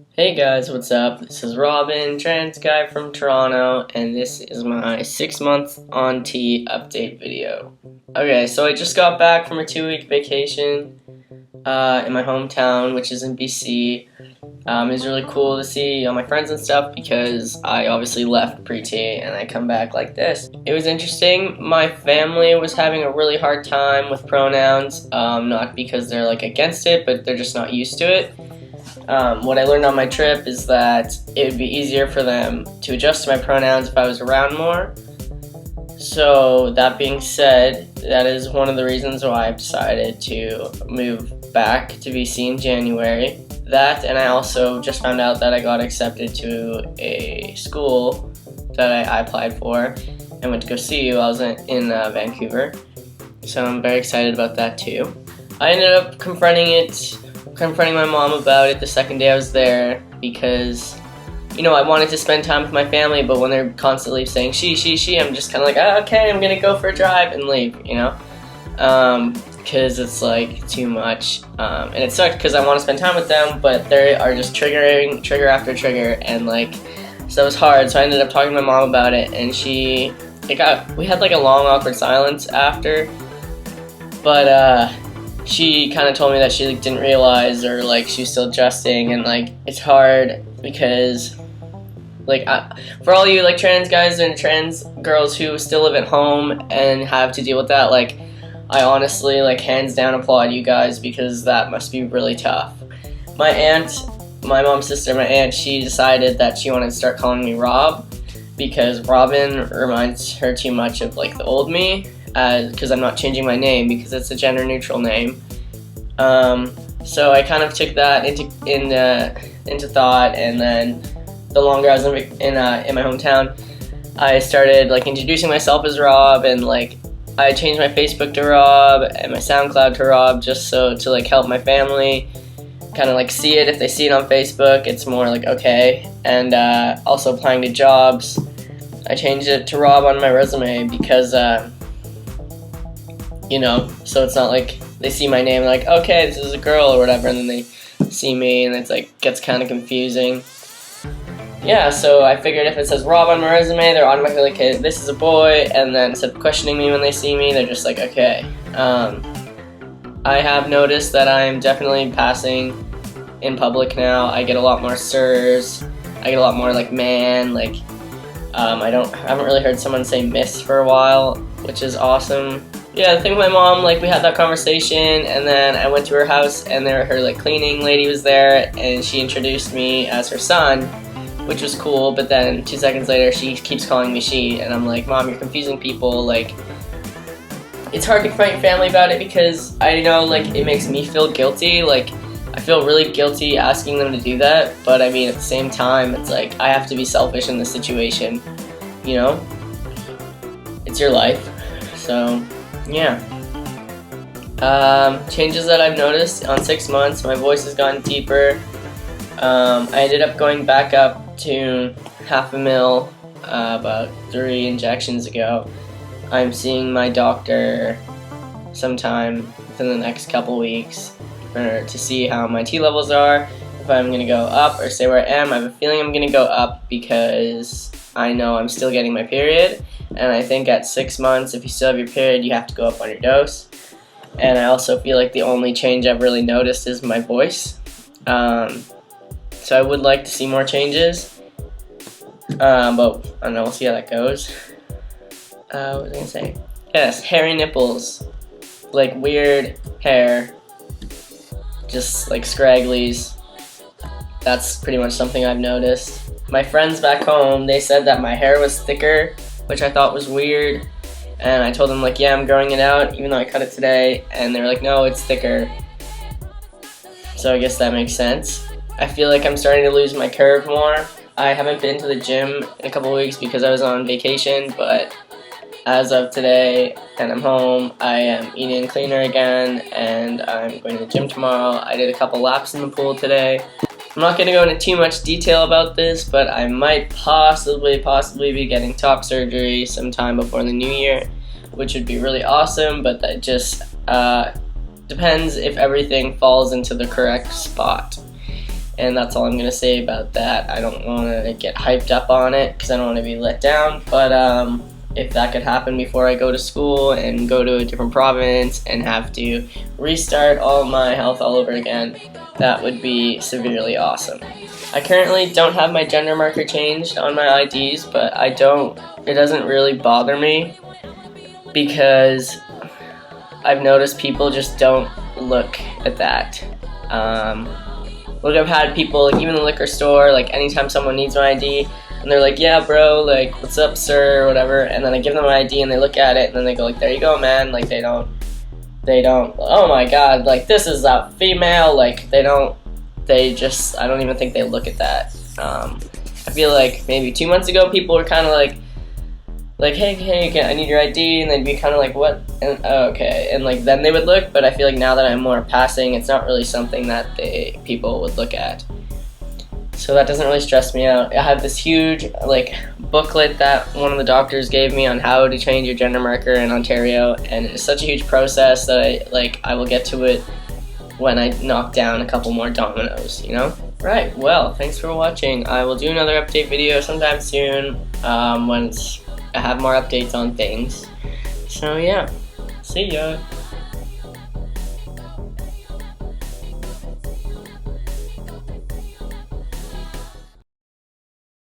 Hey guys, what's up? This is Robin, trans guy from Toronto, and this is my 6-month on T update video. Okay, so I just got back from a 2-week vacation in my hometown, which is in BC. It was really cool to see all my friends and stuff because I obviously left pre-T and I come back like this. It was interesting. My family was having a really hard time with pronouns, not because they're like against it, but they're just not used to it. What I learned on my trip is that it would be easier for them to adjust to my pronouns if I was around more. So that being said, that is one of the reasons why I've decided to move back to BC in January. That, and I also just found out that I got accepted to a school that I applied for and went to go see you. I was in Vancouver, so I'm very excited about that too. I ended up confronting my mom about it the second day I was there because, I wanted to spend time with my family, but when they're constantly saying she, I'm just kind of like, okay, I'm gonna go for a drive and leave, because it's like too much, and it sucked because I want to spend time with them, but they are just trigger after trigger, and so it was hard. So I ended up talking to my mom about it, and we had like a long awkward silence after, but she kind of told me that she didn't realize, or she was still adjusting, and it's hard because for all you trans guys and trans girls who still live at home and have to deal with that, I honestly hands down applaud you guys because that must be really tough. My mom's sister, she decided that she wanted to start calling me Rob because Robin reminds her too much of the old me, because I'm not changing my name because it's a gender neutral name. So I kind of took that into thought, and then the longer I was in my hometown, I started introducing myself as Rob, and I changed my Facebook to Rob and my SoundCloud to Rob just to help my family kind of see it. If they see it on Facebook, it's more okay. And also applying to jobs, I changed it to Rob on my resume because so it's not they see my name and okay, this is a girl or whatever, and then they see me and it's gets kind of confusing. Yeah, so I figured if it says Rob on my resume, they're automatically okay, this is a boy, and then instead of questioning me when they see me, they're just okay. I have noticed that I'm definitely passing in public now. I get a lot more sirs, I get a lot more man, I haven't really heard someone say miss for a while, which is awesome. Yeah, the thing with my mom, we had that conversation, and then I went to her house, and her cleaning lady was there, and she introduced me as her son, which was cool. But then 2 seconds later, she keeps calling me she, and I'm like, Mom, you're confusing people. It's hard to confront your family about it because I know it makes me feel guilty. I feel really guilty asking them to do that, but at the same time, it's I have to be selfish in this situation. It's your life. So yeah. Changes that I've noticed on 6 months, my voice has gotten deeper. I ended up going back up to 0.5 ml about 3 injections ago. I'm seeing my doctor sometime within the next couple weeks to see how my T levels are, if I'm going to go up or stay where I am. I have a feeling I'm going to go up because I know I'm still getting my period, and I think at 6 months, if you still have your period, you have to go up on your dose. And I also feel the only change I've really noticed is my voice. So I would like to see more changes, but I don't know, we'll see how that goes. What was I going to say? Yes, hairy nipples, weird hair, just scragglies. That's pretty much something I've noticed. My friends back home, they said that my hair was thicker, which I thought was weird, and I told them yeah, I'm growing it out even though I cut it today, and they were no, it's thicker. So I guess that makes sense. I feel I'm starting to lose my curve more. I haven't been to the gym in a couple weeks because I was on vacation, but as of today and I'm home, I am eating cleaner again, and I'm going to the gym tomorrow. I did a couple laps in the pool today. I'm not going to go into too much detail about this, but I might possibly be getting top surgery sometime before the new year, which would be really awesome, but that just depends if everything falls into the correct spot. And that's all I'm going to say about that. I don't want to get hyped up on it because I don't want to be let down, but if that could happen before I go to school and go to a different province and have to restart all my health all over again, that would be severely awesome. I currently don't have my gender marker changed on my IDs, but it doesn't really bother me because I've noticed people just don't look at that. Look, I've had people, like, even in the liquor store, like, anytime someone needs my ID, and they're like, yeah, bro, like, what's up, sir, or whatever, and then I give them my ID, and they look at it, and then they go, like, there you go, man, like, they don't, oh my god, like, this is a female, like, I don't even think they look at that. I feel like maybe 2 months ago, people were kind of like, hey, I need your ID, and they'd be kind of like, what? And oh, okay, and like then they would look. But I feel like now that I'm more passing, it's not really something that people would look at. So that doesn't really stress me out. I have this huge like booklet that one of the doctors gave me on how to change your gender marker in Ontario, and it's such a huge process that I will get to it when I knock down a couple more dominoes, you know? Right, well, thanks for watching. I will do another update video sometime soon once I have more updates on things. So yeah, see ya.